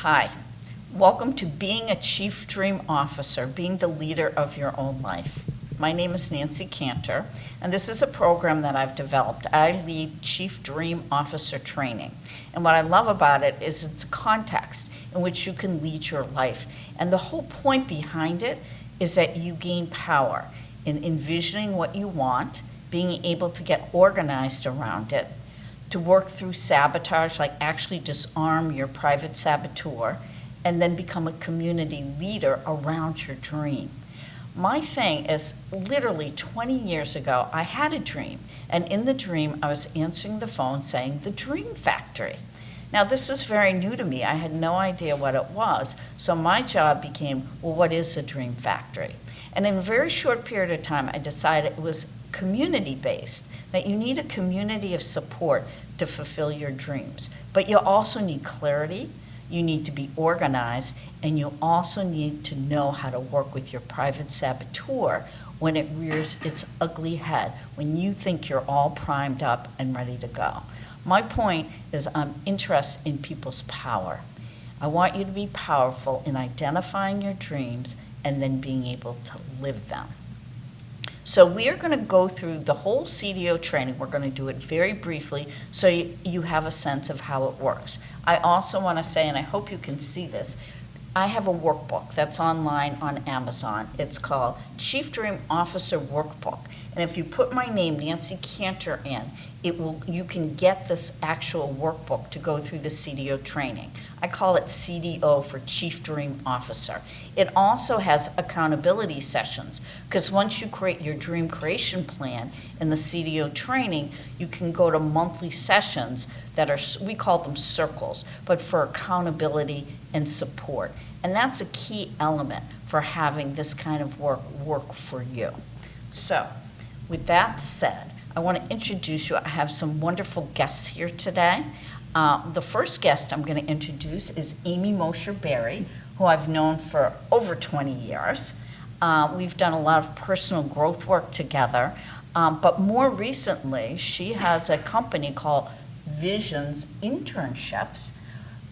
Hi, welcome to being a Chief Dream Officer, being the leader of your own life. My name is Nancy Cantor, and this is a program that I've developed. I lead Chief Dream Officer training, and what I love about it is it's a context in which you can lead your life. And the whole point behind it is that you gain power in envisioning what you want, being able to get organized around it, to work through sabotage, like actually disarm your private saboteur, and then become a community leader around your dream. My thing is, literally 20 years ago, I had a dream, and in the dream, I was answering the phone saying, "The Dream Factory." Now, this is very new to me. I had no idea what it was, so my job became, well, what is a Dream Factory? And in a very short period of time, I decided it was community-based, that you need a community of support to fulfill your dreams. But you also need clarity, you need to be organized, and you also need to know how to work with your private saboteur when it rears its ugly head, when you think you're all primed up and ready to go. My point is I'm interested in people's power. I want you to be powerful in identifying your dreams and then being able to live them. So we are going to go through the whole CDO training. We're going to do it very briefly so you have a sense of how it works. I also want to say, and I hope you can see this, I have a workbook that's online on Amazon. It's called Chief Dream Officer Workbook. And if you put my name, Nancy Cantor, in, you can get this actual workbook to go through the CDO training. I call it CDO for Chief Dream Officer. It also has accountability sessions, because once you create your dream creation plan in the CDO training, you can go to monthly sessions that are, we call them circles, but for accountability and support. And that's a key element for having this kind of work for you. So, with that said, I want to introduce you. I have some wonderful guests here today. The first guest I'm going to introduce is Amy Mosher, who I've known for over 20 years. We've done a lot of personal growth work together, but more recently, she has a company called Visions Internships,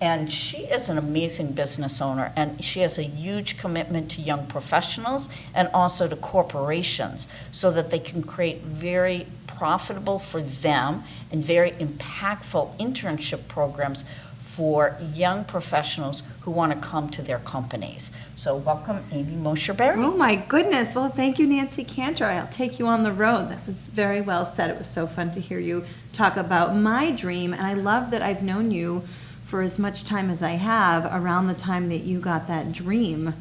and she is an amazing business owner, and she has a huge commitment to young professionals and also to corporations so that they can create very profitable for them and very impactful internship programs for young professionals who want to come to their companies. So welcome, Amy Mosher. Oh my goodness. Well, thank you, Nancy Cantor. I'll take you on the road. That was very well said. It was so fun to hear you talk about my dream, and I love that I've known you for as much time as I have around the time that you got that dream,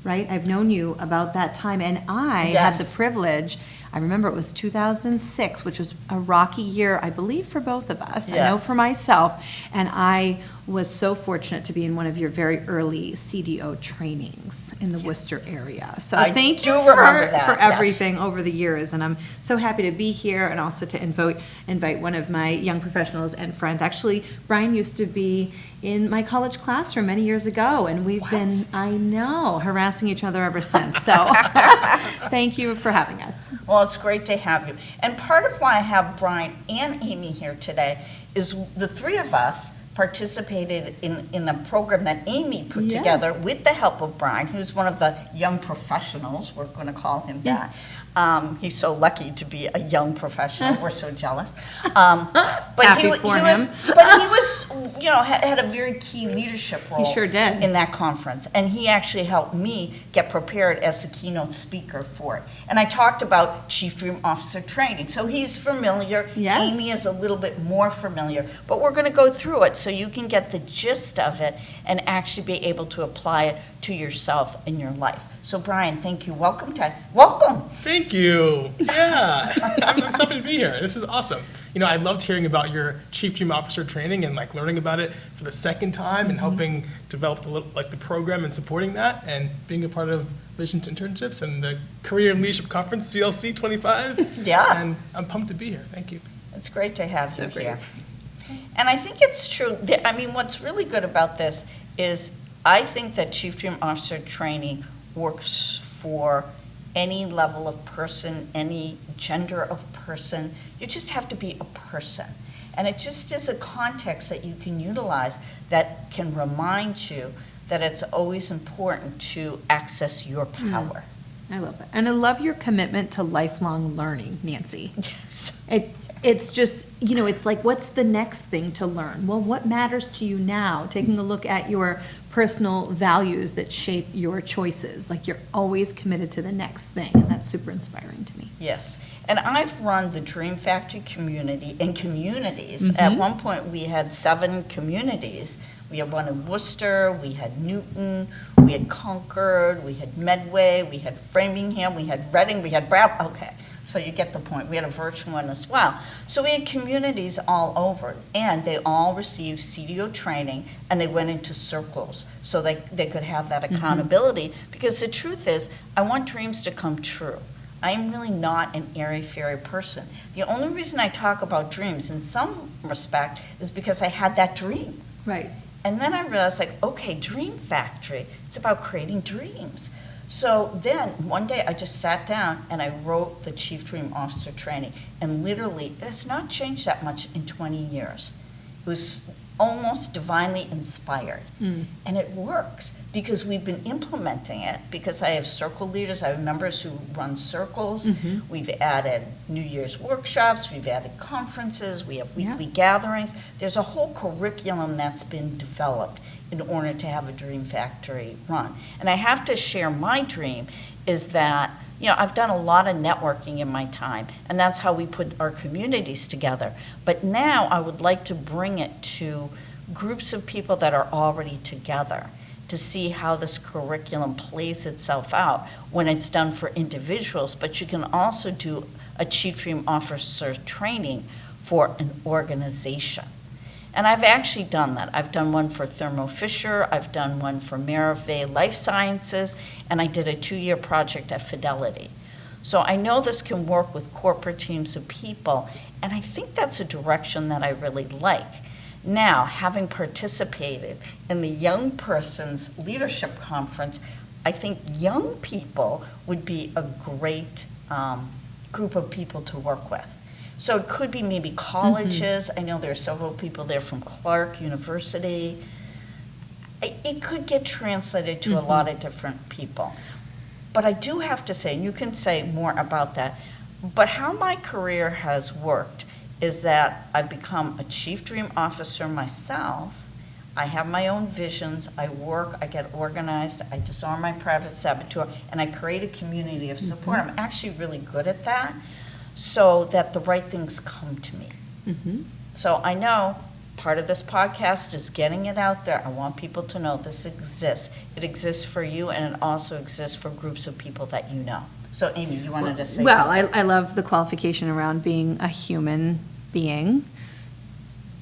right? I've known you about that time, and I had the privilege. I remember it was 2006, which was a rocky year, I believe, for both of us. Yes. I know for myself, and I was so fortunate to be in one of your very early CDO trainings in the Worcester area. So thank you for everything over the years, and I'm so happy to be here and also to invite one of my young professionals and friends. Actually, Bryon used to be in my college classroom many years ago, and we've been, I know, harassing each other ever since. So thank you for having us. Well, it's great to have you. And part of why I have Bryon and Amy here today is the three of us participated in a program that Amy put together with the help of Bryon, who's one of the young professionals. We're going to call him that. He's so lucky to be a young professional. We're so jealous. But Happy for him. But he was, had a very key leadership role. He sure did. In that conference. And he actually helped me get prepared as the keynote speaker for it. And I talked about Chief Dream Officer training. So he's familiar. Yes. Amy is a little bit more familiar. But we're going to go through it so you can get the gist of it and actually be able to apply it to yourself in your life. So Bryon, thank you. Welcome. Thank you. Yeah, I'm so happy to be here. This is awesome. I loved hearing about your Chief Dream Officer training and learning about it for the second time and helping develop the program and supporting that and being a part of Visions Internships and the Career and Leadership Conference, CLC 25. Yes. And I'm pumped to be here. Thank you. It's great to have you here. And I think it's true. What's really good about this is I think that Chief Dream Officer training works for any level of person, any gender of person. You just have to be a person. And it just is a context that you can utilize that can remind you that it's always important to access your power. I love that. And I love your commitment to lifelong learning, Nancy. Yes. It's just, it's like, what's the next thing to learn? Well, what matters to you now? Taking a look at your personal values that shape your choices. Like, you're always committed to the next thing, and that's super inspiring to me. Yes. And I've run the Dream Factory community in communities. At one point, we had 7 communities. We had one in Worcester, we had Newton, we had Concord, we had Medway, we had Framingham, we had Reading, we had Brown. Okay, so you get the point. We had a virtual one as well. So we had communities all over, and they all received CDO training, and they went into circles so they could have that accountability. Because the truth is, I want dreams to come true. I'm really not an airy-fairy person. The only reason I talk about dreams in some respect is because I had that dream. Right. And then I realized, okay, Dream Factory, it's about creating dreams. So then one day I just sat down and I wrote the Chief Dream Officer training. And literally, it's not changed that much in 20 years. It was almost divinely inspired. And it works because we've been implementing it, because I have circle leaders, I have members who run circles. We've added New Year's workshops, we've added conferences, we have weekly gatherings. There's a whole curriculum that's been developed in order to have a Dream Factory run. And I have to share my dream is that, I've done a lot of networking in my time, and that's how we put our communities together. But now I would like to bring it to groups of people that are already together to see how this curriculum plays itself out when it's done for individuals. But you can also do a Chief Dream Officer training for an organization. And I've actually done that. I've done one for Thermo Fisher, I've done one for Maravay Life Sciences, and I did a 2-year project at Fidelity. So I know this can work with corporate teams of people, and I think that's a direction that I really like. Now, having participated in the Young Persons Leadership Conference, I think young people would be a great group of people to work with. So it could be maybe colleges. I know there are several people there from Clark University. It could get translated to a lot of different people. But I do have to say, and you can say more about that, but how my career has worked is that I've become a Chief Dream Officer myself. I have my own visions. I work, I get organized, I disarm my private saboteur, and I create a community of support. I'm actually really good at that, so that the right things come to me. So I know part of this podcast is getting it out there. I want people to know this exists. It exists for you, and it also exists for groups of people that you know. So Amy, you wanted to say something? I love the qualification around being a human being.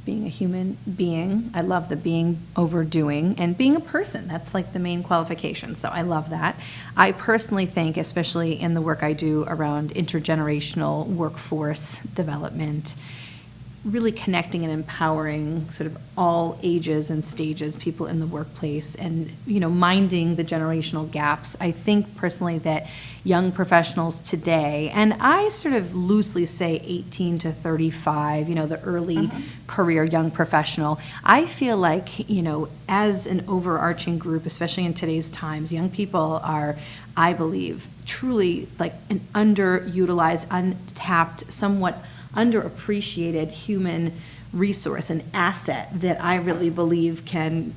Being a human being. I love the being overdoing, and being a person. That's like the main qualification. So I love that. I personally think, especially in the work I do around intergenerational workforce development, really connecting and empowering sort of all ages and stages, people in the workplace, and, minding the generational gaps. I think personally that young professionals today, and I sort of loosely say 18 to 35, the early career young professional, I feel like, as an overarching group, especially in today's times, young people are, I believe, truly like an underutilized, untapped, somewhat underappreciated human resource, an asset that I really believe can,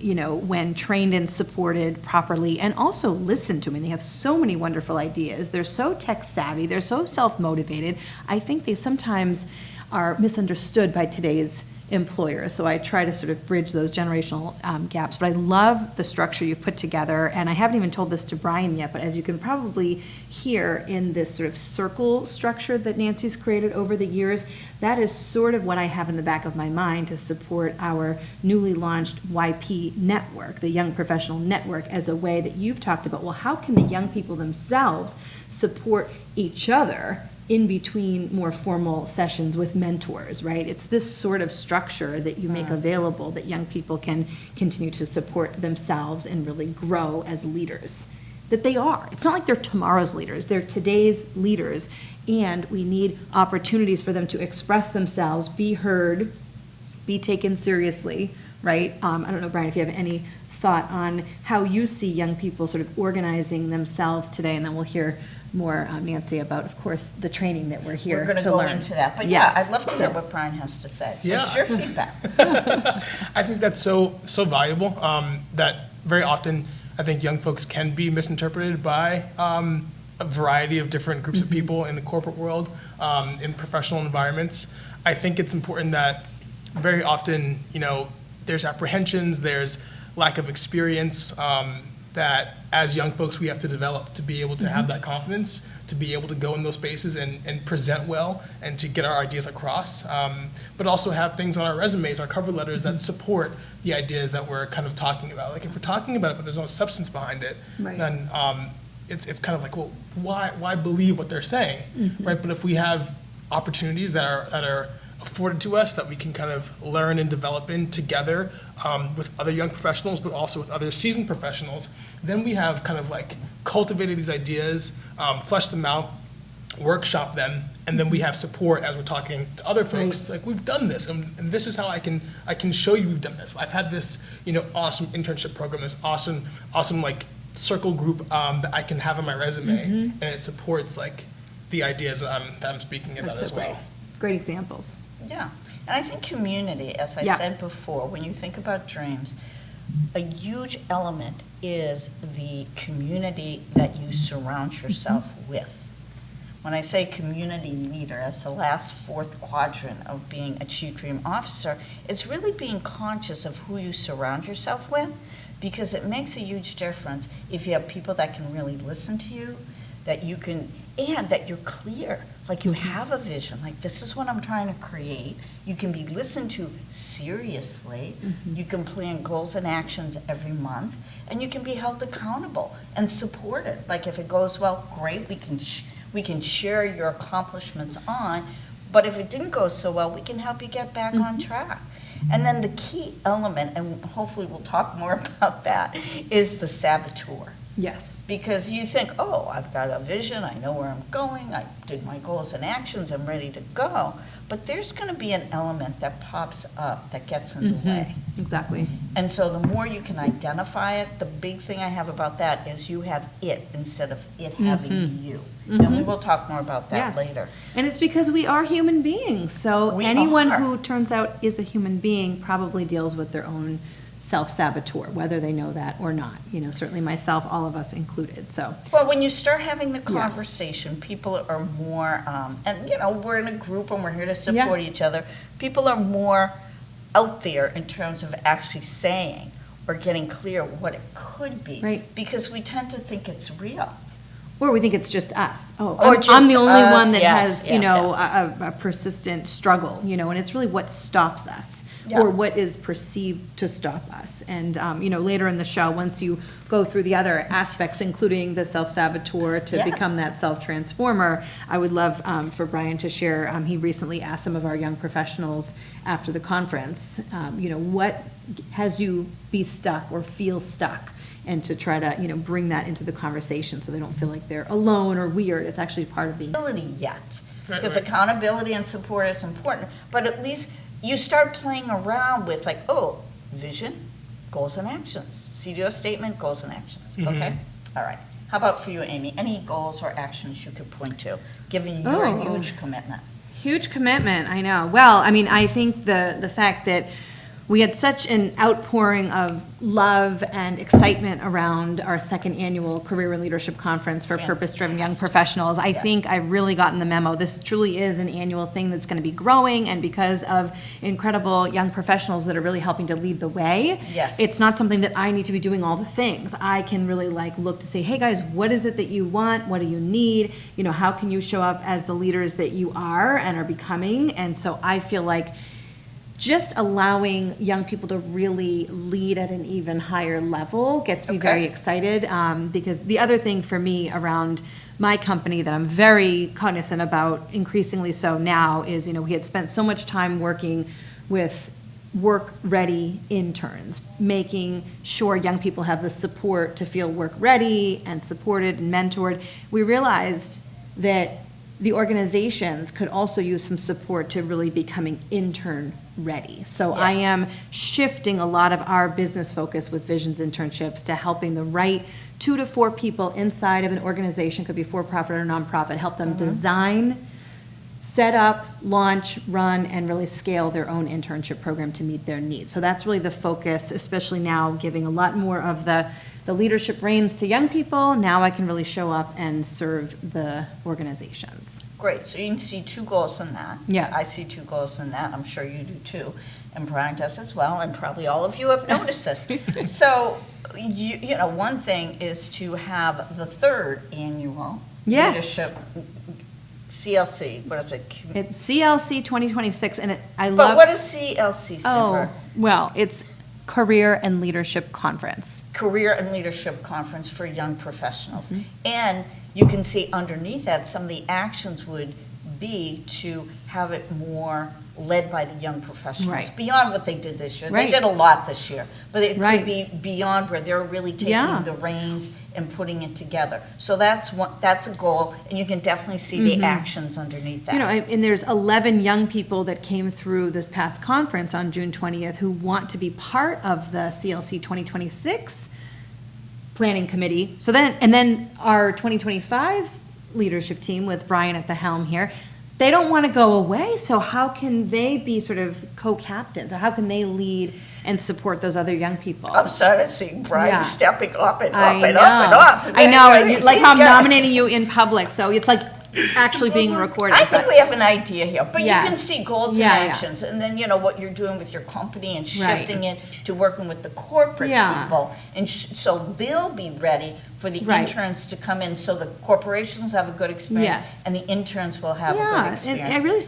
when trained and supported properly, and also listened to. I mean, they have so many wonderful ideas. They're so tech savvy. They're so self-motivated. I think they sometimes are misunderstood by today's employers. So I try to sort of bridge those generational gaps. But I love the structure you've put together. And I haven't even told this to Bryon yet, but as you can probably hear in this sort of circle structure that Nancy's created over the years, that is sort of what I have in the back of my mind to support our newly launched YP network, the Young Professional Network, as a way that you've talked about, well, how can the young people themselves support each other in between more formal sessions with mentors, right? It's this sort of structure that you make available that young people can continue to support themselves and really grow as leaders. That they are. It's not like they're tomorrow's leaders, they're today's leaders, and we need opportunities for them to express themselves, be heard, be taken seriously, right? I don't know, Bryon, if you have any thought on how you see young people sort of organizing themselves today, and then we'll hear more, Nancy, about, of course, the training that we're here We're going to to go learn. into that. But Yes. yeah, I'd love to hear what Bryon has to say. Yeah. What's your feedback? I think that's so valuable, that very often I think young folks can be misinterpreted by a variety of different groups of people in the corporate world, in professional environments. I think it's important that very often, there's apprehensions, there's lack of experience, that as young folks we have to develop to be able to have that confidence, to be able to go in those spaces and present well and to get our ideas across, but also have things on our resumes, our cover letters that support the ideas that we're kind of talking about. Like if we're talking about it but there's no substance behind it, Right. then it's kind of like, well, why believe what they're saying, right? But if we have opportunities that are afforded to us that we can kind of learn and develop in together with other young professionals, but also with other seasoned professionals, then we have kind of like cultivated these ideas, fleshed them out, workshop them, and then we have support as we're talking to other folks. Like, we've done this, and this is how I can show you we've done this. I've had this, awesome internship program, this awesome like circle group that I can have on my resume, and it supports like the ideas that I'm speaking about as well. Great examples. Yeah, and I think community, as I Yeah. said before, when you think about dreams, a huge element is the community that you surround yourself with. When I say community leader, as the last fourth quadrant of being a Chief Dream Officer, it's really being conscious of who you surround yourself with, because it makes a huge difference if you have people that can really listen to you, that you can, and that you're clear, like you have a vision, like this is what I'm trying to create. You can be listened to seriously. You can plan goals and actions every month, and you can be held accountable and supported. Like if it goes well, great, we can share your accomplishments on, but if it didn't go so well, we can help you get back on track. And then the key element, and hopefully we'll talk more about that, is the saboteur. Yes. Because you think, oh, I've got a vision, I know where I'm going, I did my goals and actions, I'm ready to go. But there's going to be an element that pops up that gets in the way. Exactly. And so the more you can identify it, the big thing I have about that is you have it instead of it having you. And we will talk more about that later. And it's because we are human beings. So We anyone are. who turns out is a human being probably deals with their own self-saboteur, whether they know that or not. Certainly myself, all of us included. So Well, when you start having the conversation, people are more, and we're in a group and we're here to support each other. People are more out there in terms of actually saying or getting clear what it could be. Right. Because we tend to think it's real. or we think it's just us. Oh, Or I'm just the only us, one that yes, has, yes, a persistent struggle, and it's really what stops us. Yeah. Or what is perceived to stop us. And, later in the show, once you go through the other aspects, including the self-saboteur to Yes. become that self-transformer, I would love for Bryon to share, he recently asked some of our young professionals after the conference, what has you be stuck or feel stuck? And to try to, bring that into the conversation so they don't feel like they're alone or weird. It's actually part of being. Accountability yet, Right, because right. accountability and support is important, but at least you start playing around with like, oh, vision, goals and actions, CDO statement, goals and actions, okay? All right. How about for you, Amy? Any goals or actions you could point to, given your Oh. huge commitment? Huge commitment, I know. Well, I think the fact that we had such an outpouring of love and excitement around our second annual Career and Leadership Conference for Purpose-Driven Young Fantastic. Professionals. I think I've really gotten the memo. This truly is an annual thing that's going to be growing, and because of incredible young professionals that are really helping to lead the way, Yes. it's not something that I need to be doing all the things. I can really look to say, hey guys, what is it that you want? What do you need? How can you show up as the leaders that you are and are becoming? And so I feel like just allowing young people to really lead at an even higher level gets me very excited, because the other thing for me around my company that I'm very cognizant about, increasingly so now, is, we had spent so much time working with work-ready interns, making sure young people have the support to feel work-ready and supported and mentored. We realized that the organizations could also use some support to really becoming intern ready. So I Yes. am shifting a lot of our business focus with Visions internships to helping the right 2 to 4 people inside of an organization, could be for-profit or nonprofit, help them design, set up, launch, run, and really scale their own internship program to meet their needs. So that's really the focus, especially now giving a lot more of the leadership reins to young people. Now I can really show up and serve the organizations. Great, so you can see 2 goals in that. Yeah. I see 2 goals in that, I'm sure you do too, and Bryon does as well, and probably all of you have noticed this. So, you know, one thing is to have the 3rd annual Yes. leadership CLC, what is it? It's CLC 2026, and I But love. what does CLC stand Oh, for? well, it's Career and Leadership Conference. Career and Leadership Conference for Young Professionals. Mm-hmm. And you can see underneath that, some of the actions would be to have it more led by the young professionals, Right. beyond what they did this year. Right. They did a lot this year, but it Right. could be beyond where they're really taking Yeah. the reins and putting it together. So that's a goal, and you can definitely see the actions underneath that. You know, and there's 11 young people that came through this past conference on June 20th who want to be part of the CLC 2026 planning committee. So then our 2025 leadership team with Bryon at the helm here, they don't want to go away. So how can they be sort of co-captains, or how can they lead and support those other young people? I'm starting to see Bryon Yeah. stepping up and I up and up and know. up. I know, And and like how I'm he's got- nominating you in public, so it's like actually being recorded. I think but- we have an idea here, but Yeah. you can see goals Yeah, and yeah. actions, and then, you know, what you're doing with your company and Right. shifting it to working with the corporate Yeah. people. And so they'll be ready for the Right. interns to come in, so the corporations have a good experience. Yes. And the interns will have a good Yeah, and experience. I really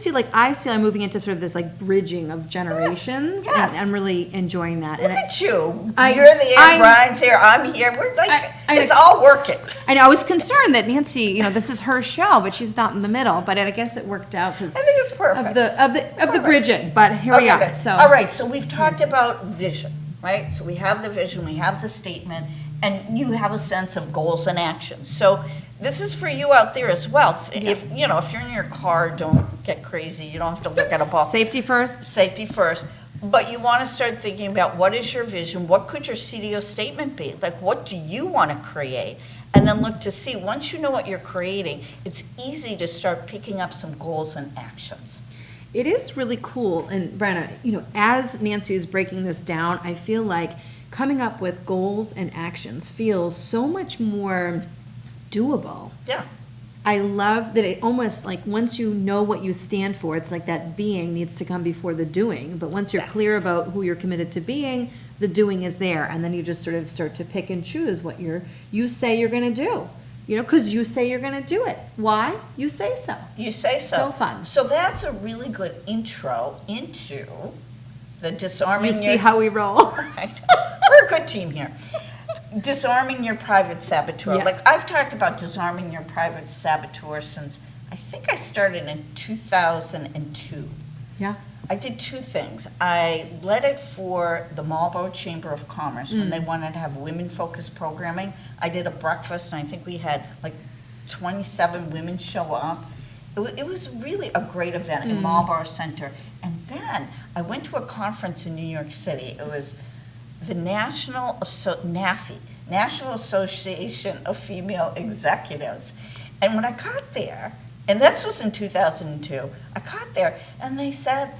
see, I'm moving into sort of this like bridging of generations. yes. And I'm really enjoying that. Look And at you. I- You're there, I- Bryan's here, I'm here, we're like, I- it's all working. I know, I was concerned that Nancy, you know, this is her show, but she's not in the middle, but I guess it worked out because I think it's perfect. of the Perfect. bridging, but here we Okay, are, good. so. All right, so we've talked about vision, right? So we have the vision, we have the statement, and you have a sense of goals and actions. So this is for you out there as well. If, you know, if you're in your car, don't get crazy, you don't have to look at a ball. Safety first. Safety first. But you want to start thinking about, what is your vision? What could your CDO statement be? Like, what do you want to create? And then look to see, once you know what you're creating, it's easy to start picking up some goals and actions. It is really cool, and Brenna, you know, as Nancy is breaking this down, I feel like coming up with goals and actions feels so much more doable. Yeah. I love that it almost like once you know what you stand for, it's like that being needs to come before the doing. But once you're Yes. clear about who you're committed to being, the doing is there, and then you just sort of start to pick and choose what you say you're going to do. You know, because you say you're going to do it. Why? You say so. You say so. So fun. So that's a really good intro into the disarming You your... see how we roll. We're a good team here. Disarming your private saboteur. Yes. Like, I've talked about disarming your private saboteur since, I think I started in 2002. Yeah. I did 2 things. I led it for the Marlborough Chamber of Commerce when they wanted to have women-focused programming. I did a breakfast, and I think we had like 27 women show up. It was really a great event in Marlborough Center. And then I went to a conference in New York City. It was the NAFE, National Association of Female Executives. And when I got there, and this was in 2002, I got there, and they said,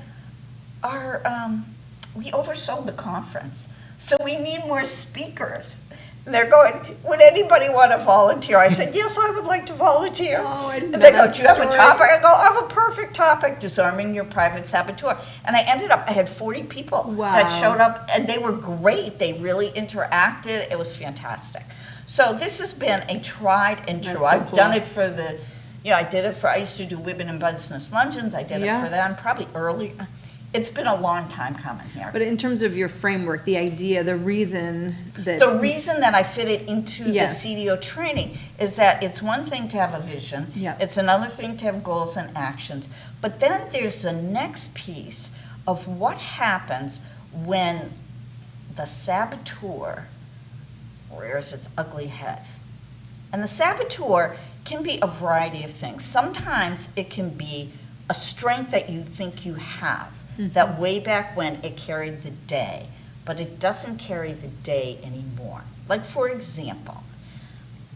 we oversold the conference, so we need more speakers. And they're going, would anybody want to volunteer? I said, yes, I would like to volunteer. Oh, I didn't And know they go, that do you have a story. topic? I go, I have a perfect topic, disarming your private saboteur. And I ended up, I had 40 people that Wow. showed up, and they were great. They really interacted. It was fantastic. So this has been a tried and true. That's so I've cool. done it for I used to do women in business luncheons. I did Yeah. it for them, probably early. It's been a long time coming here. But in terms of your framework, the idea, the reason that. The reason that I fit it into Yes. the CDO training is that it's one thing to have a vision. Yeah. It's another thing to have goals and actions. But then there's the next piece of what happens when the saboteur rears its ugly head. And the saboteur can be a variety of things. Sometimes it can be a strength that you think you have, that way back when it carried the day, but it doesn't carry the day anymore. Like, for example,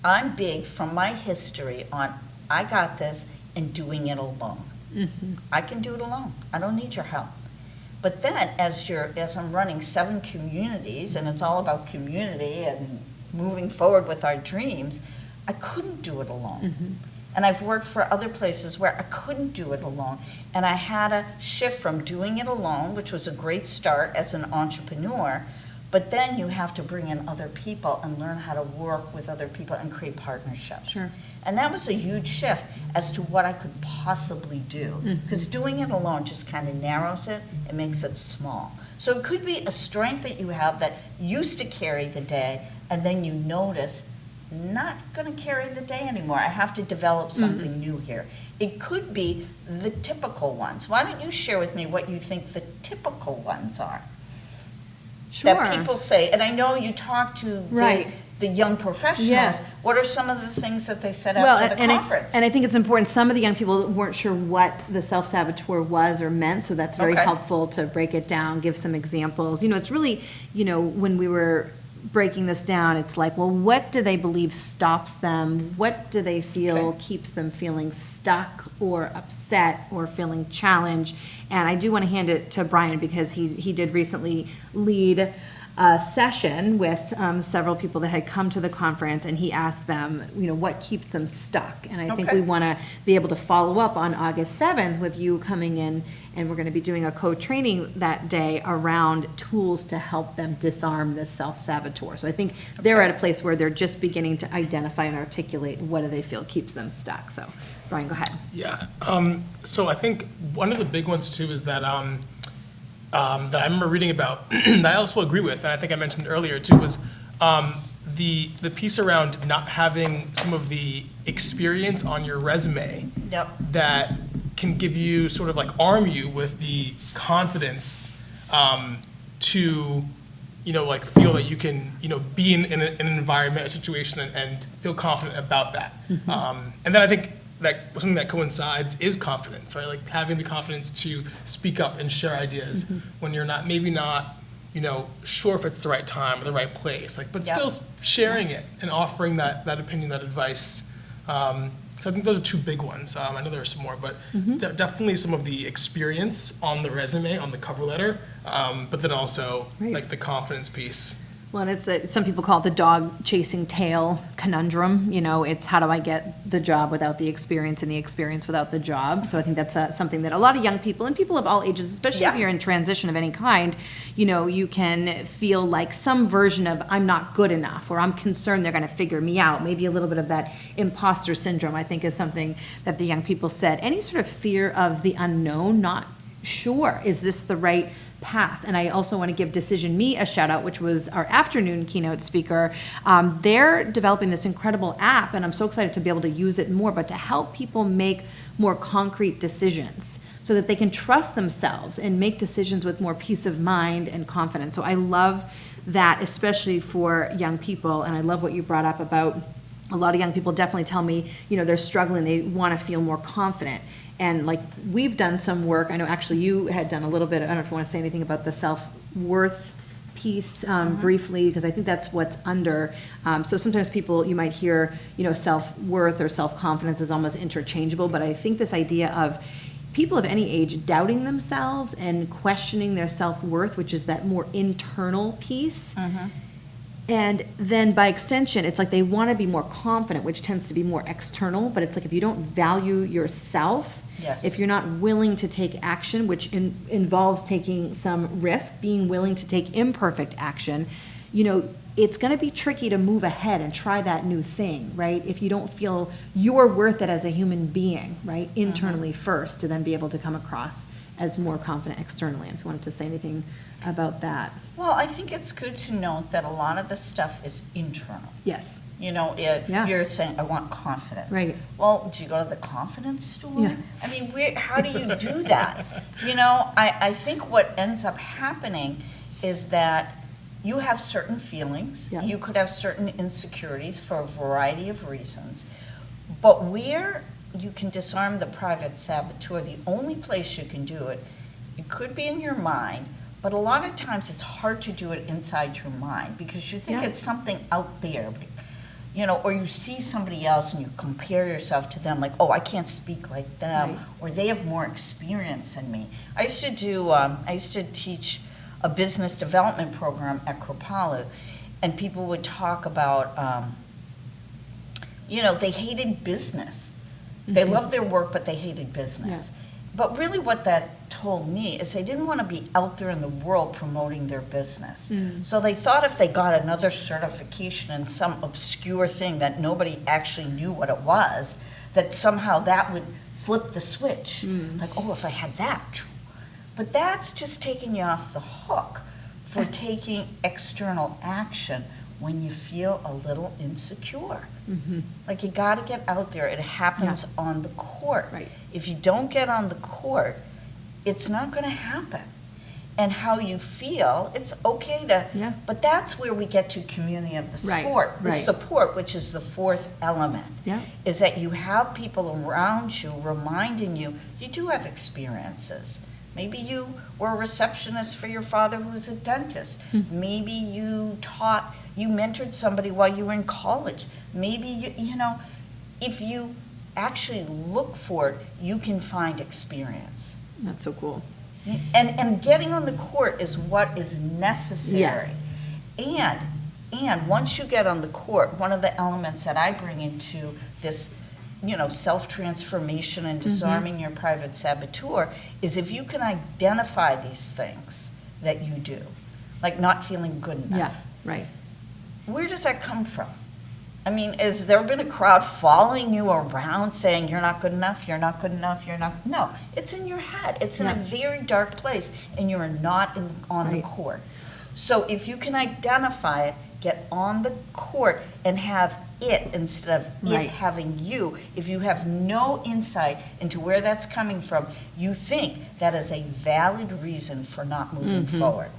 I'm big from my history on I got this and doing it alone. I can do it alone. I don't need your help. But then as I'm running 7 communities, and it's all about community and moving forward with our dreams, I couldn't do it alone. And I've worked for other places where I couldn't do it alone. And I had to shift from doing it alone, which was a great start as an entrepreneur, but then you have to bring in other people and learn how to work with other people and create partnerships. Sure. And that was a huge shift as to what I could possibly do. Because doing it alone just kind of narrows it and makes it small. So it could be a strength that you have that used to carry the day, and then you notice, not going to carry the day anymore. I have to develop something new here. It could be the typical ones. Why don't you share with me what you think the typical ones are? Sure. That people say, and I know you talk to the young professionals. Yes. What are some of the things that they said after the conference? And I think it's important, some of the young people weren't sure what the self-saboteur was or meant, so that's very helpful to break it down, give some examples. It's really, when we were breaking this down, it's like, well, what do they believe stops them? What do they feel keeps them feeling stuck or upset or feeling challenged? And I do want to hand it to Bryon because he did recently lead a session with several people that had come to the conference, and he asked them, what keeps them stuck? And I think we want to be able to follow up on August 7th with you coming in, and we're going to be doing a co-training that day around tools to help them disarm this self-saboteur. So I think they're at a place where they're just beginning to identify and articulate what do they feel keeps them stuck. So, Bryon, go ahead. Yeah. So I think one of the big ones, too, is that that I remember reading about, that I also agree with, and I think I mentioned earlier too, was the piece around not having some of the experience on your resume that can give you sort of like arm you with the confidence to like feel that you can be in an environment, a situation, and feel confident about that. And then I think that something that coincides is confidence, right? Like having the confidence to speak up and share ideas when you're maybe not, sure if it's the right time or the right place, but still sharing it and offering that opinion, that advice. So I think those are 2 big ones. I know there are some more, but definitely some of the experience on the resume, on the cover letter, but then also like the confidence piece. Well, and it's some people call it the dog chasing tail conundrum. It's how do I get the job without the experience and the experience without the job. So I think that's something that a lot of young people and people of all ages, especially if you're in transition of any kind, you can feel like some version of I'm not good enough, or I'm concerned they're going to figure me out. Maybe a little bit of that imposter syndrome, I think, is something that the young people said. Any sort of fear of the unknown, not sure, is this the right path? And I also want to give Decision Me a shout out, which was our afternoon keynote speaker. They're developing this incredible app, and I'm so excited to be able to use it more, but to help people make more concrete decisions so that they can trust themselves and make decisions with more peace of mind and confidence. So I love that, especially for young people, and I love what you brought up about a lot of young people definitely tell me, they're struggling, they want to feel more confident. And we've done some work. I know actually you had done a little bit, I don't know if you want to say anything about the self-worth piece briefly, because I think that's what's under. So sometimes people, you might hear, self-worth or self-confidence is almost interchangeable, but I think this idea of people of any age doubting themselves and questioning their self-worth, which is that more internal piece. And then by extension, it's like they want to be more confident, which tends to be more external, but it's like if you don't value yourself, if you're not willing to take action, which involves taking some risk, being willing to take imperfect action, it's going to be tricky to move ahead and try that new thing, right? If you don't feel you're worth it as a human being, right? Internally first, to then be able to come across as more confident externally. If you wanted to say anything about that. Well, I think it's good to note that a lot of this stuff is internal. Yes. If you're saying, I want confidence. Right. Well, do you go to the confidence store? Yeah. I mean, how do you do that? I think what ends up happening is that you have certain feelings. Yeah. You could have certain insecurities for a variety of reasons. But where you can disarm the private saboteur, the only place you can do it, it could be in your mind, but a lot of times it's hard to do it inside your mind because you think Yeah. it's something out there, you know, or you see somebody else and you compare yourself to them, like, oh, I can't speak like them, Right. or they have more experience than me. I used to teach a business development program at Kripalu, and people would talk about, you know, they hated business. They loved their work, but they hated business. But really what that told me is they didn't want to be out there in the world promoting their business. So they thought if they got another certification in some obscure thing that nobody actually knew what it was, that somehow that would flip the switch. Like, oh, if I had that. But that's just taking you off the hook for taking external action when you feel a little insecure. Like, you got to get out there. It happens on the court. Right. If you don't get on the court, it's not going to happen. And how you feel, it's okay to, but that's where we get to community of the Right, sport. The right. support, which is the fourth element, Yeah. is that you have people around you reminding you, you do have experiences. Maybe you were a receptionist for your father who was a dentist. Maybe you mentored somebody while you were in college. Maybe, you know, if you actually look for it, you can find experience. That's so cool. And getting on the court is what is necessary. Yes. And once you get on the court, one of the elements that I bring into this, you know, self-transformation and disarming your private saboteur is if you can identify these things that you do, like not feeling good enough. Yeah, right. Where does that come from? I mean, has there been a crowd following you around saying you're not good enough, you're not good enough, you're not? No, it's in your head. It's in a very dark place, and you are not on the court. So if you can identify it, get on the court and have it instead of it having you. If you have no insight into where that's coming from, you think that is a valid reason for not moving forward.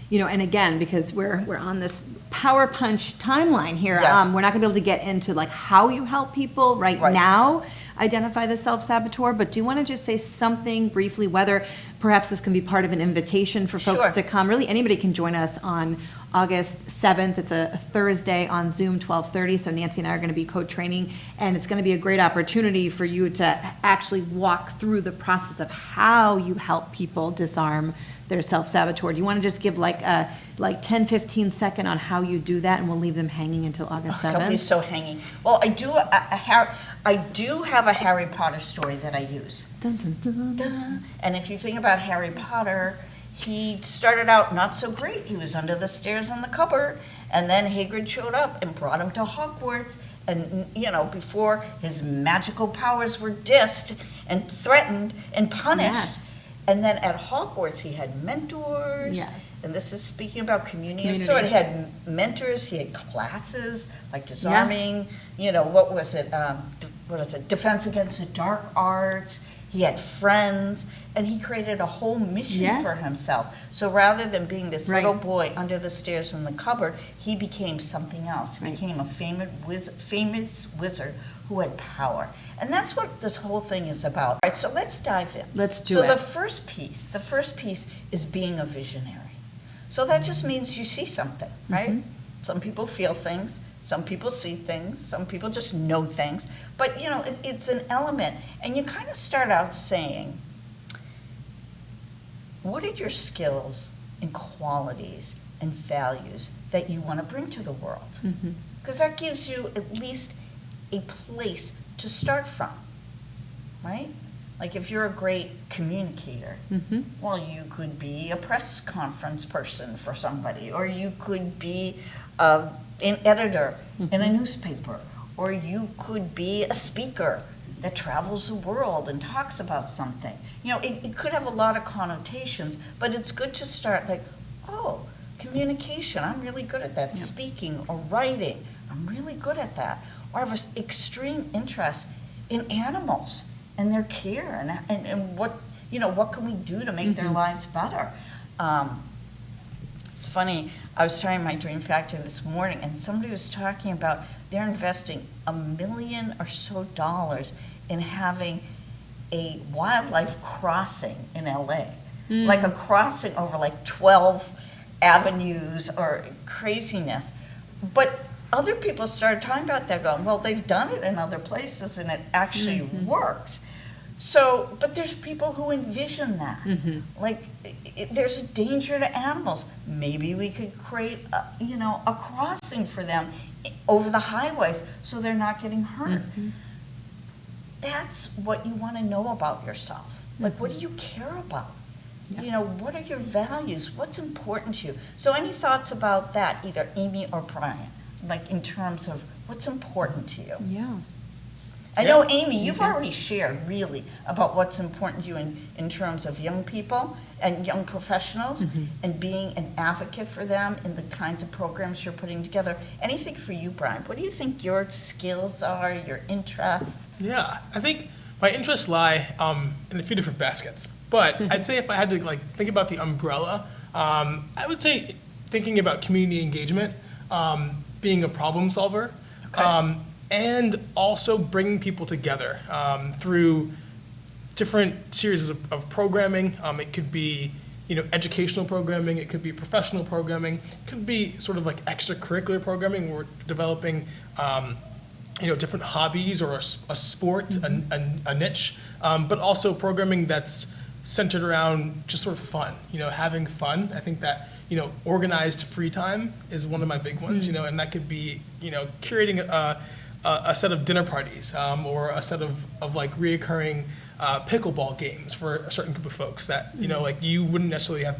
You know, and again, because we're on this power punch timeline here, Yes. we're not going to be able to get into like how you help people right now identify the self-saboteur, but do you want to just say something briefly, whether perhaps this can be part of an invitation for folks to come? Really, anybody can join us on August 7th. It's a Thursday on Zoom, 12:30. So Nancy and I are going to be co-training, and it's going to be a great opportunity for you to actually walk through the process of how you help people disarm their self-saboteur. Do you want to just give like a 10, 15 second on how you do that, and we'll leave them hanging until August 7th? They'll be so hanging. Well, I do have a Harry Potter story that I use. Dun, dun, dun. Dun. And if you think about Harry Potter, he started out not so great. He was under the stairs in the cupboard, and then Hagrid showed up and brought him to Hogwarts. And, you know, before his magical powers were dissed and threatened and punished. Yes. And then at Hogwarts, he had mentors. Yes. And this is speaking about community. So he had mentors, he had classes, like disarming, you know, what was it? Defense Against the Dark Arts. He had friends, and he created a whole mission for himself. So rather than being this little boy under the stairs in the cupboard, he became something else. He became a famous wizard who had power. And that's what this whole thing is about. All right, so let's dive in. Let's do it. So the first piece is being a visionary. So that just means you see something, right? Some people feel things. Some people see things, some people just know things, but you know, it's an element. And you kind of start out saying, what are your skills and qualities and values that you want to bring to the world? Because that gives you at least a place to start from, right? Like if you're a great communicator, well, you could be a press conference person for somebody, or you could be an editor in a newspaper, or you could be a speaker that travels the world and talks about something. You know, it could have a lot of connotations, but it's good to start like, oh, communication, I'm really good at that. Speaking or writing, I'm really good at that. Or I have an extreme interest in animals and their care and what, you know, what can we do to make their lives better? It's funny, I was talking to my Dream Factory this morning, and somebody was talking about they're investing $1 million or so in having a wildlife crossing in LA. Like a crossing over like 12 avenues or craziness. But other people started talking about that going, well, they've done it in other places and it actually works. So, but there's people who envision that. Like, there's a danger to animals. Maybe we could create, a crossing for them over the highways so they're not getting hurt. That's what you want to know about yourself. Like, what do you care about? Yeah. What are your values? What's important to you? So any thoughts about that, either Amy or Bryon, like in terms of what's important to you? Yeah. I know, Amy, you've already shared really about what's important to you in terms of young people and young professionals and being an advocate for them in the kinds of programs you're putting together. Anything for you, Bryon? What do you think your skills are, your interests? Yeah, I think my interests lie in a few different baskets. But I'd say if I had to think about the umbrella, I would say thinking about community engagement, being a problem solver, and also bringing people together through different series of programming. It could be educational programming, it could be professional programming, it could be sort of like extracurricular programming where we're developing different hobbies or a sport, a niche, but also programming that's centered around just sort of fun, having fun. I think that, organized free time is one of my big ones, and that could be, curating a set of dinner parties or a set of like reoccurring pickleball games for a certain group of folks that, like you wouldn't necessarily have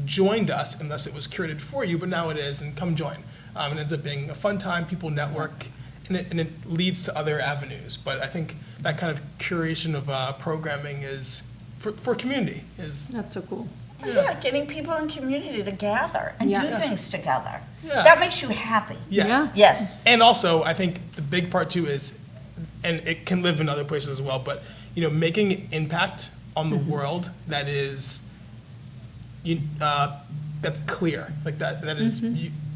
joined us unless it was curated for you, but now it is, and come join. It ends up being a fun time, people network, and it leads to other avenues. But I think that kind of curation of programming is, for community, is... That's so cool. Yeah, getting people in community to gather and do things together. Yeah. That makes you happy. Yes. Yes. And also, I think the big part too is, and it can live in other places as well, but making an impact on the world that is, that's clear, like that is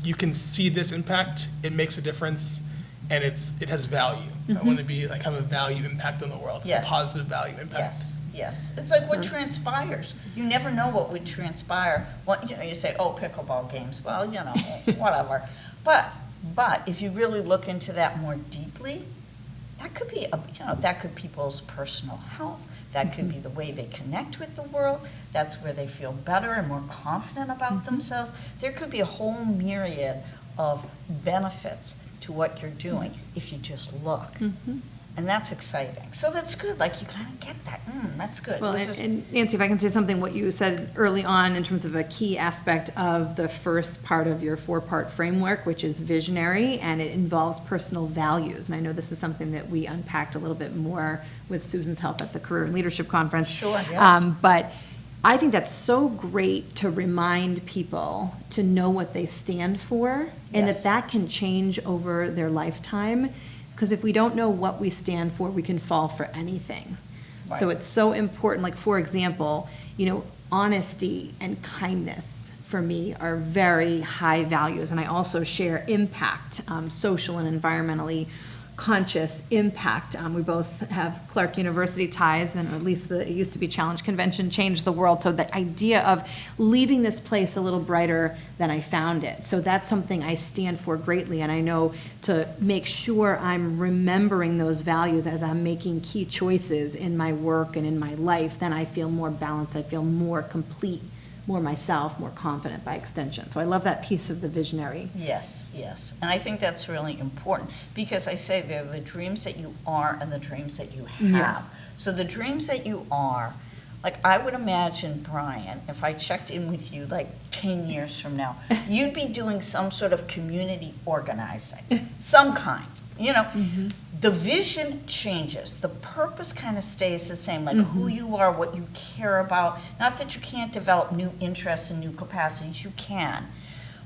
you can see this impact. It makes a difference, and it has value. I want to be like have a value impact on the world, Yes. a positive value impact. Yes. It's like what transpires. You never know what would transpire. You say, oh, pickleball games. Well, whatever. But if you really look into that more deeply, that could be, that could be people's personal health. That could be the way they connect with the world. That's where they feel better and more confident about themselves. There could be a whole myriad of benefits to what you're doing if you just look. And that's exciting. So that's good. Like, you kind of get that. That's good. Well, and Nancy, if I can say something, what you said early on in terms of a key aspect of the first part of your 4-part framework, which is visionary, and it involves personal values. And I know this is something that we unpacked a little bit more with Susan's help at the Career and Leadership Conference. Sure, yes. But I think that's so great to remind people to know what they stand for, and that can change over their lifetime. Because if we don't know what we stand for, we can fall for anything. Right. So it's so important. Like, for example, honesty and kindness for me are very high values. And I also share impact, social and environmentally conscious impact. We both have Clark University ties, and at least it used to be Challenge Convention changed the world. So the idea of leaving this place a little brighter than I found it. So that's something I stand for greatly, and I know to make sure I'm remembering those values as I'm making key choices in my work and in my life, then I feel more balanced, I feel more complete, more myself, more confident by extension. So I love that piece of the visionary. Yes. And I think that's really important because I say they're the dreams that you are and the dreams that you have. Yes. So the dreams that you are, like I would imagine, Bryon, if I checked in with you like 10 years from now, you'd be doing some sort of community organizing, some kind, The vision changes. The purpose kind of stays the same, like who you are, what you care about. Not that you can't develop new interests and new capacities, you can.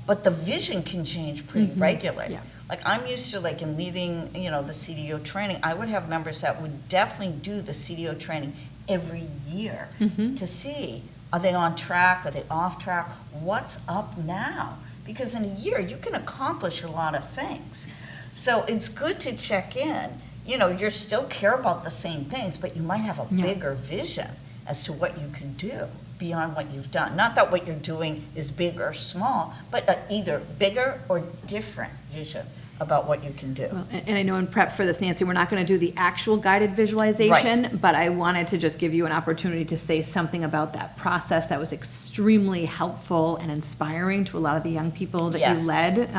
But the vision can change pretty regularly. Yeah. Like I'm used to like in leading, the CDO training, I would have members that would definitely do the CDO training every year to see Are they on track? Are they off track? What's up now? Because in a year, you can accomplish a lot of things. So it's good to check in. You know, you still care about the same things, but you might have a bigger vision as to what you can do beyond what you've done. Not that what you're doing is big or small, but either bigger or different vision about what you can do. Well, and I know in prep for this, Nancy, we're not going to do the actual guided visualization, but I wanted to just give you an opportunity to say something about that process that was extremely helpful and inspiring to a lot of the young people that you led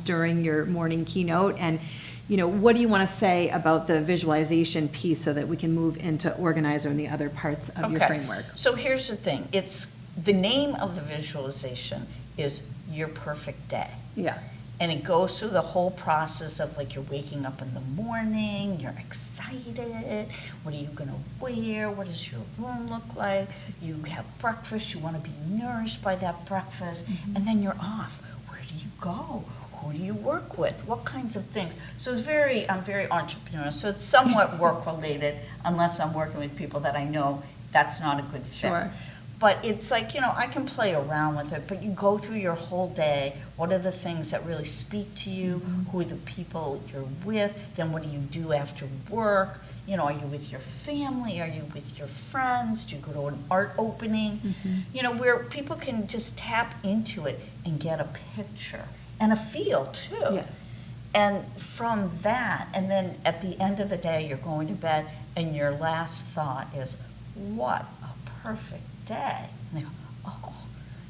during your morning keynote. And, you know, what do you want to say about the visualization piece so that we can move into organizer and the other parts of your framework? So here's the thing. It's the name of the visualization is Your Perfect Day. Yeah. And it goes through the whole process of like you're waking up in the morning, you're excited, what are you gonna wear, what does your room look like, you have breakfast, you wanna be nourished by that breakfast, and then you're off. Where do you go? Who do you work with? What kinds of things? So I'm very entrepreneurial, so it's somewhat work related unless I'm working with people that I know that's not a good fit. Sure. But it's like, you know, I can play around with it, but you go through your whole day. What are the things that really speak to you? Who are the people you're with? Then what do you do after work? You know, are you with your family? Are you with your friends? Do you go to an art opening? You know, where people can just tap into it and get a picture and a feel too. Yes. And from that, and then at the end of the day, you're going to bed and your last thought is, what a perfect day. And they go, oh,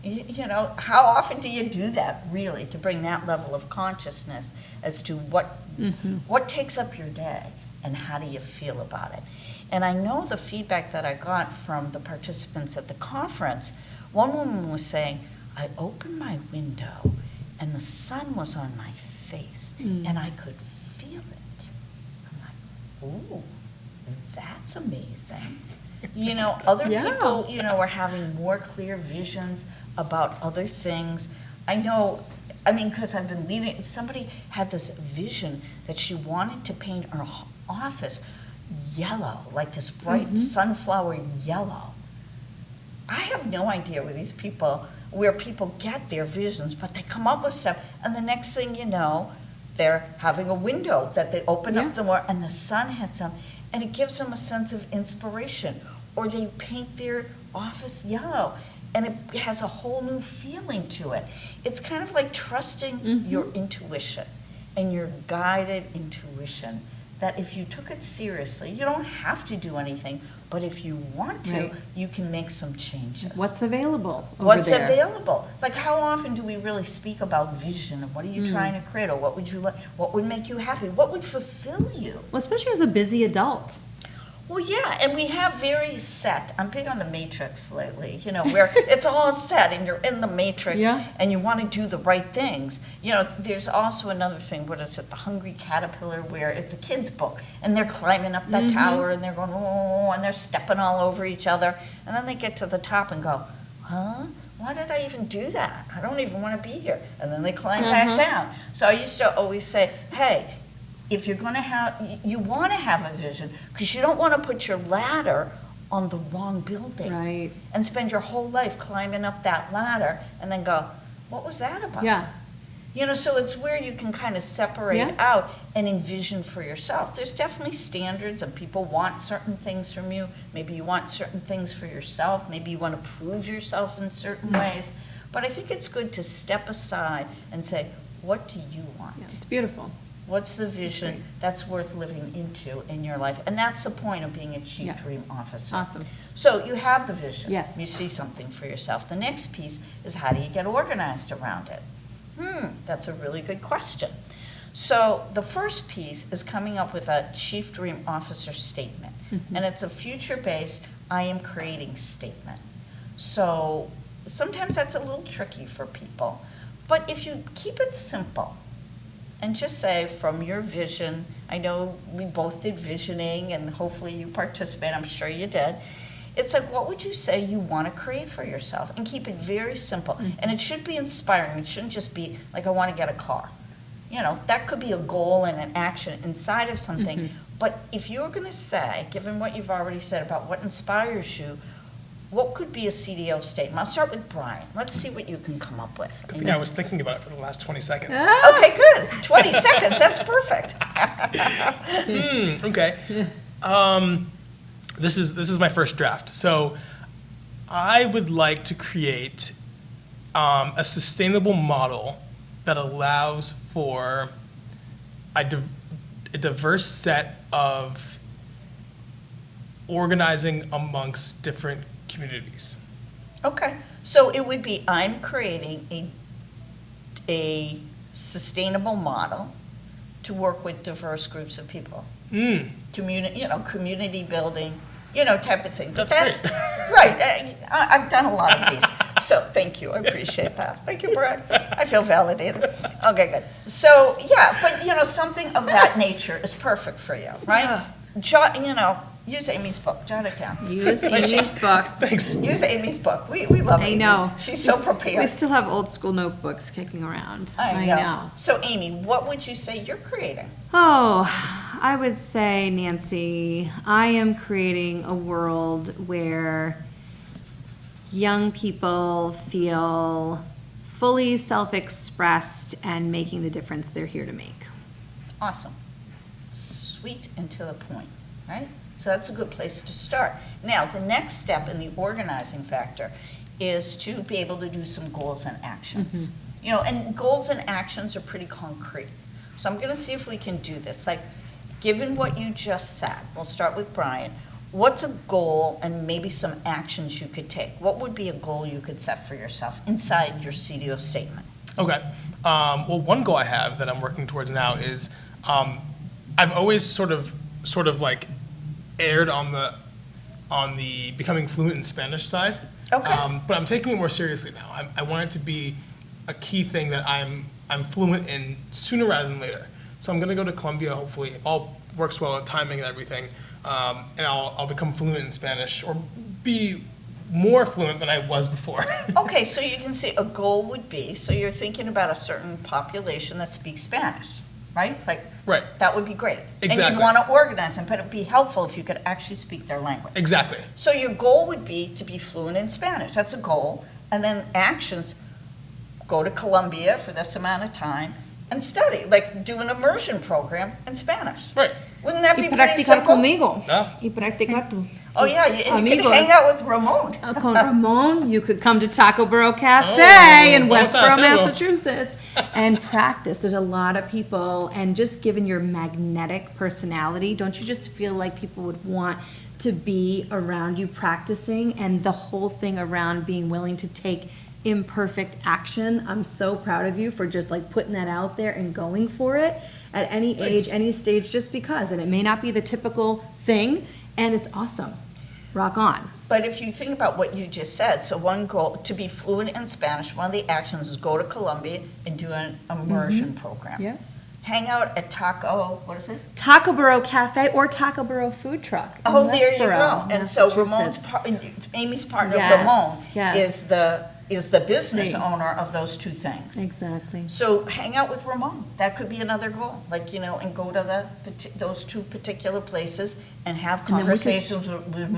you know, how often do you do that really to bring that level of consciousness as to what takes up your day and how do you feel about it? And I know the feedback that I got from the participants at the conference, one woman was saying, I opened my window and the sun was on my face and I could feel it. I'm like, ooh, that's amazing. You know, other people, you know, are having more clear visions about other things. I know, I mean, because I've been leading, somebody had this vision that she wanted to paint her office yellow, like this bright sunflower yellow. I have no idea where people get their visions, but they come up with stuff, and the next thing you know, they're having a window that they open up the more, and the sun hits them, and it gives them a sense of inspiration. Or they paint their office yellow, and it has a whole new feeling to it. It's kind of like trusting your intuition and your guided intuition, that if you took it seriously, you don't have to do anything, but if you want to, you can make some changes. What's available over What's there? available? Like, how often do we really speak about vision and what are you trying to create, or what would you like, what would make you happy, what would fulfill you? Well, especially as a busy adult. Well, yeah, and we have very set, I'm big on the matrix lately, you know, where it's all set and you're in the matrix and you want to do the right things. You know, there's also another thing, what is it, The Hungry Caterpillar, where it's a kid's book and they're climbing up that tower and they're going, oh, and they're stepping all over each other. And then they get to the top and go, huh? Why did I even do that? I don't even want to be here. And then they climb back down. So I used to always say, hey, if you're going to you want to have a vision, because you don't want to put your ladder on the wrong building. Right. And spend your whole life climbing up that ladder and then go, what was that about? Yeah. You know, so it's where you can kind of separate out and envision for yourself. There's definitely standards and people want certain things from you. Maybe you want certain things for yourself. Maybe you want to prove yourself in certain ways. But I think it's good to step aside and say, what do you want? Yeah, it's beautiful. What's the vision that's worth living into in your life? And that's the point of being a Chief Dream Officer. Awesome. So you have the vision. Yes. You see something for yourself. The next piece is, how do you get organized around it? That's a really good question. So the first piece is coming up with a Chief Dream Officer statement. And it's a future-based, I am creating statement. So sometimes that's a little tricky for people. But if you keep it simple, and just say, from your vision, I know we both did visioning, and hopefully you participate, I'm sure you did. It's like, what would you say you want to create for yourself? And keep it very simple. And it should be inspiring. It shouldn't just be like, I want to get a car. You know, that could be a goal and an action inside of something. But if you're going to say, given what you've already said about what inspires you, what could be a CDO statement? I'll start with Bryon. Let's see what you can come up with. I think I was thinking about it for the last 20 seconds. Okay, good. 20 seconds, that's perfect. Okay. This is my first draft. So I would like to create a sustainable model that allows for a diverse set of organizing amongst different communities. Okay, so it would be, I'm creating a sustainable model to work with diverse groups of people. Community building, type of thing. But That's great. Right, I've done a lot of these, so thank you, I appreciate that. Thank you, Brad, I feel validated. Okay, good. So, yeah, but, something of that nature is perfect for you, right? Use Amy's book, jot it down. Use Amy's book. Thanks. Use Amy's book, we love Amy. I know. She's so prepared. We still have old school notebooks kicking around. I know. So Amy, what would you say you're creating? Oh, I would say, Nancy, I am creating a world where young people feel fully self-expressed and making the difference they're here to make. Awesome. Sweet and to the point, right? So that's a good place to start. Now, the next step in the organizing factor is to be able to do some goals and actions. And goals and actions are pretty concrete. So I'm going to see if we can do this. Like, given what you just said, we'll start with Bryon. What's a goal and maybe some actions you could take? What would be a goal you could set for yourself inside your CDO statement? Okay. Well, one goal I have that I'm working towards now is I've always sort of like aired on the becoming fluent in Spanish side. Okay. But I'm taking it more seriously now. I want it to be a key thing that I'm fluent in sooner rather than later. So I'm going to go to Colombia, hopefully, if all works well with timing and everything, and I'll become fluent in Spanish or be more fluent than I was before. Okay, so you can see a goal would be, so you're thinking about a certain population that speaks Spanish, right? Like, Right. that would be great. And Exactly. you'd want to organize them, but it'd be helpful if you could actually speak their language. Exactly. So your goal would be to be fluent in Spanish. That's a goal. And then actions, go to Colombia for this amount of time and study, like do an immersion program in Spanish. Right. Wouldn't that be Y pretty practicar simple? conmigo. Ah. Y practicar tú. Oh, yeah, and you could Amigos. hang out with Ramon. Con Ramon, you could come to Taco Borough Cafe Oh, in vamos a Westboro, hacerlo. Massachusetts, and practice. There's a lot of people, and just given your magnetic personality, don't you just feel like people would want to be around you practicing? And the whole thing around being willing to take imperfect action, I'm so proud of you for just like putting that out there and going for it at any age, Thanks. any stage, just because. And it may not be the typical thing, and it's awesome. Rock on. But if you think about what you just said, so one goal, to be fluent in Spanish, one of the actions is go to Colombia and do an immersion program. Yeah. Hang out at Taco, what is it? Taco Borough Cafe or Taco Borough Food Truck. in Oh, there you go. Westboro, And so Massachusetts. Amy's partner, Yes, Ramon, yes. is the business See. owner of those two things. Exactly. So hang out with Ramon. That could be another goal, like, and go to those two particular places and have And then we could- conversations with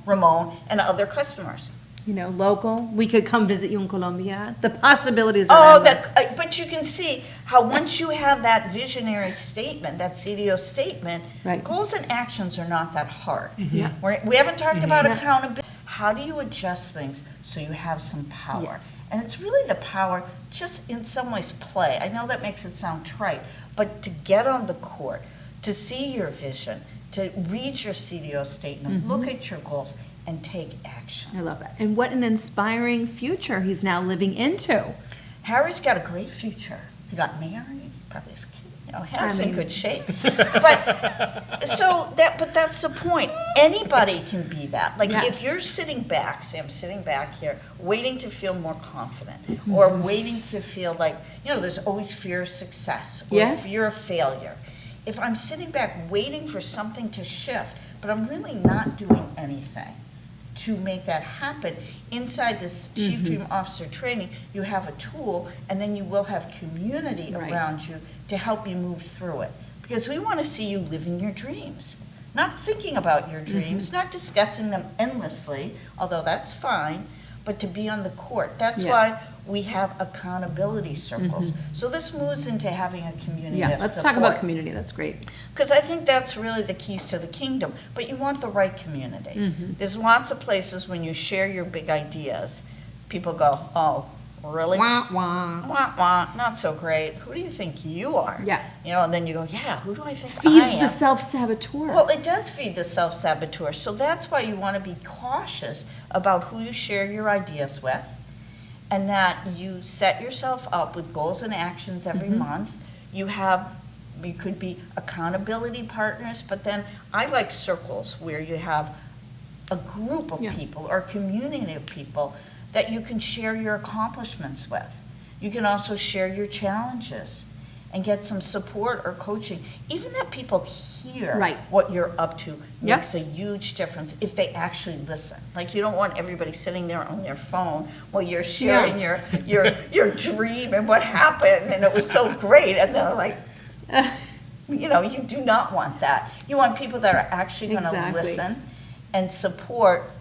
Ramon and other customers. Local. We could come visit you in Colombia. The possibilities Oh, are endless. but you can see how once you have that visionary statement, that CDO statement, Right. goals and actions are not that hard. Yeah. We haven't talked about Yeah. accountability. How do you adjust things so you have some power? Yes. And it's really the power, just in some ways play. I know that makes it sound trite, but to get on the court, to see your vision, to read your CDO statement, look at your goals, and take action. I love that. And what an inspiring future he's now living into. Harry's got a great future. He got married, probably his kid. Harry's in mean- good shape. But that's the point. Anybody can be that. Like, Yes. if you're sitting back, say I'm sitting back here, waiting to feel more confident, or waiting to feel like, there's always fear of success, or Yes. fear of failure. If I'm sitting back waiting for something to shift, but I'm really not doing anything to make that happen, inside this Chief Dream Officer training, you have a tool, and then you will have community Right. around you to help you move through it. Because we want to see you living your dreams. not thinking about your dreams, not discussing them endlessly, although that's fine, but to be on the court. That's Yes. why we have accountability circles. So this moves into having a community Yeah, of let's support. talk about community, that's great. Because I think that's really the keys to the kingdom, but you want the right community. There's lots of places when you share your big ideas, people go, oh, really? Wah, wah. Wah, wah, not so great. Who do you think you are? Yeah. You know, and then you go, yeah, who do I think I Feeds am? the self-saboteur. Well, it does feed the self-saboteur. So that's why you want to be cautious about who you share your ideas with, and that you set yourself up with goals and actions every month. You could be accountability partners, but then I like circles where you have a group of Yeah. people or a community of people that you can share your accomplishments with. You can also share your challenges and get some support or coaching. Even that people hear Right. what you're up to Yep. makes a huge difference if they actually listen. Like, you don't want everybody sitting there on their phone while you're sharing your dream and what happened and it was so great, and they're like, you know, you do not want that. You want people that are actually going to Exactly. listen and support,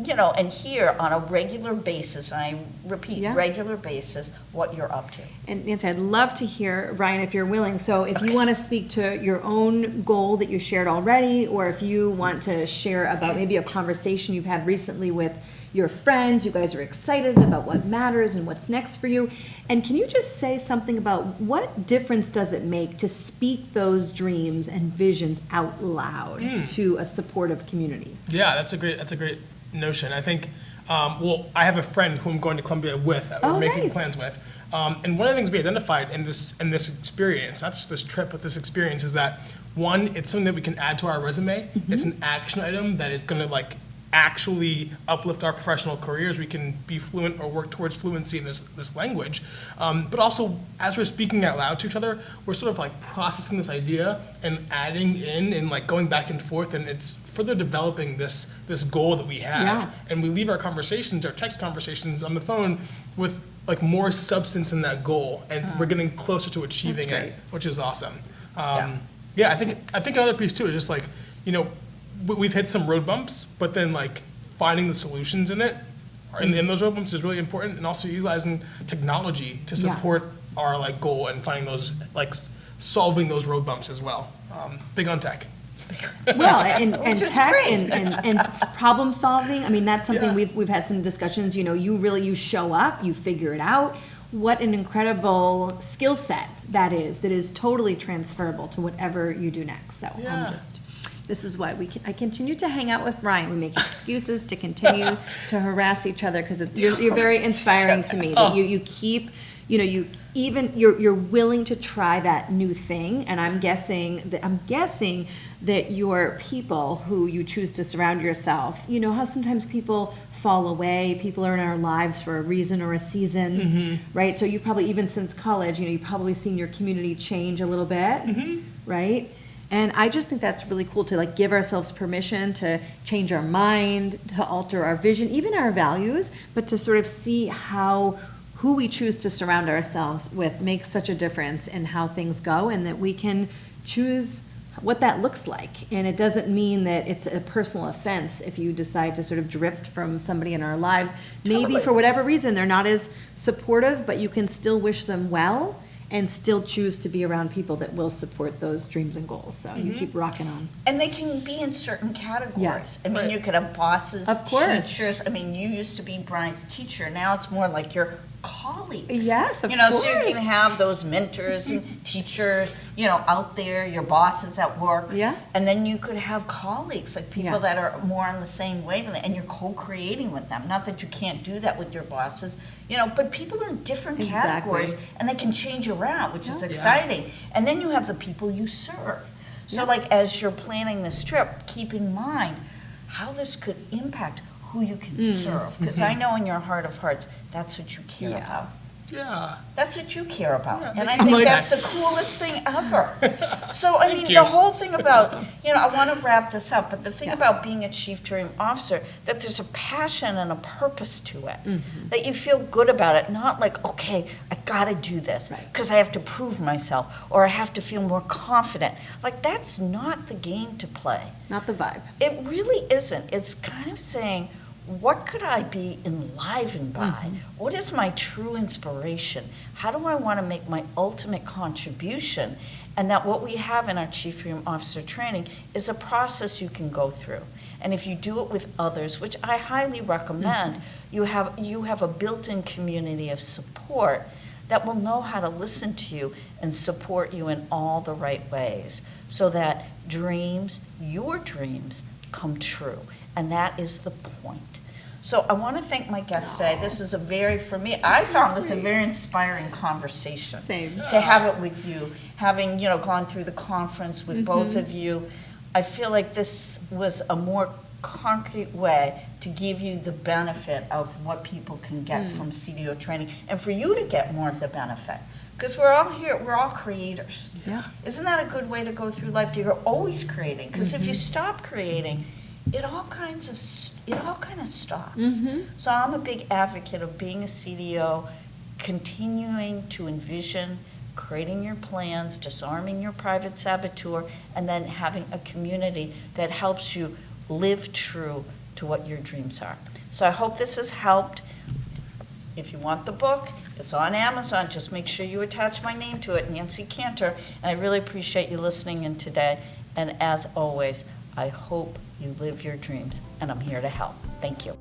you know, and hear on a regular basis, and I repeat, Yeah. regular basis, what you're up to. And Nancy, I'd love to hear, Bryon, if you're willing. So if you want to speak to your own goal that you shared already, or if you want to share about maybe a conversation you've had recently with your friends, you guys are excited about what matters and what's next for you. And can you just say something about what difference does it make to speak those dreams and visions out loud to a supportive community? Yeah, that's a great notion. I think, well, I have a friend who I'm going to Columbia with, that we're Oh, making nice. plans with. And one of the things we identified in this experience, not just this trip, but this experience, is that, one, it's something that we can add to our resume. It's an action item that is going to like actually uplift our professional careers. We can be fluent or work towards fluency in this language. But also, as we're speaking out loud to each other, we're sort of like processing this idea and adding in and like going back and forth, and it's further developing this goal that we have. Yeah. And we leave our conversations, our text conversations on the phone with like more substance in that goal, and we're getting closer to achieving That's it, great. which is awesome. Yeah. Yeah, I think another piece too is just like, you know, we've hit some road bumps, but then like finding the solutions in it, or in those road bumps, is really important, and also utilizing technology to Yeah. support our like goal and finding those, like solving those road bumps as well. Big on tech. Well, and Which is tech great. and problem solving, I mean, that's something Yeah. we've had some discussions, you know, you show up, you figure it out. What an incredible skill set that is totally transferable to whatever you do next. So Yeah. this is why I continue to hang out with Bryon. We make excuses to continue to harass each other because you're very inspiring to me. That you keep, you know, you're willing to try that new thing, and I'm guessing that your people who you choose to surround yourself, you know how sometimes people fall away, people are in our lives for a reason or a season, right? So you've probably, even since college, you know, you've probably seen your community change a little bit, right? And I just think that's really cool to like give ourselves permission to change our mind, to alter our vision, even our values, but to sort of see how who we choose to surround ourselves with makes such a difference in how things go, and that we can choose what that looks like. And it doesn't mean that it's a personal offense if you decide to sort of drift from somebody in our lives. Maybe Totally. for whatever reason they're not as supportive, but you can still wish them well and still choose to be around people that will support those dreams and goals. So you keep rocking on. And they can be in certain categories. Yeah. I mean, Right. you could have bosses, Of course. teachers. I mean, you used to be Brian's teacher. Now it's more like your colleagues. Yes, of You know, so course. you can have those mentors and teachers, you know, out there, your bosses at work. Yeah. And then you could have colleagues, like people Yeah. that are more on the same wavelength, and you're co-creating with them. Not that you can't do that with your bosses, you know, but people are in different Exactly. categories, and they can change around, which is Yeah. exciting. And then you have the people you serve. So Yeah. like, as you're planning this trip, keep in mind how this could impact who you can serve. Because I know in your heart of hearts, that's what you care Yeah. about. Yeah. That's what you care about. Yeah, And I I think like that's that. the coolest thing ever. So, I mean, you. the whole thing about, awesome. I want to wrap this up, but the thing Yeah. about being a chief dream officer, that there's a passion and a purpose to it. Mm-hmm. That you feel good about it, not like, okay, I got to do this Right. because I have to prove myself or I have to feel more confident. Like, that's not the game to play. Not the vibe. It really isn't. It's kind of saying, what could I be enlivened by? What is my true inspiration? How do I want to make my ultimate contribution? And that what we have in our Chief Dream Officer training is a process you can go through. And if you do it with others, which I highly recommend, you have a built-in community of support that will know how to listen to you and support you in all the right ways so that dreams, your dreams, come true. And that is the point. So I want to thank my guest today. This is for me, I found this a great. very inspiring conversation. Same. To have it with you, having, gone through the conference with both of you. I feel like this was a more concrete way to give you the benefit of what people can get from CDO training and for you to get more of the benefit. Because we're all here, we're all creators. Yeah. Isn't that a good way to go through life? You're always creating. Because if you stop creating, it all kind of stops. So I'm a big advocate of being a CDO, continuing to envision, creating your plans, disarming your private saboteur, and then having a community that helps you live true to what your dreams are. So I hope this has helped. If you want the book, it's on Amazon. Just make sure you attach my name to it, Nancy Cantor. And I really appreciate you listening in today. And as always, I hope you live your dreams, and I'm here to help. Thank you.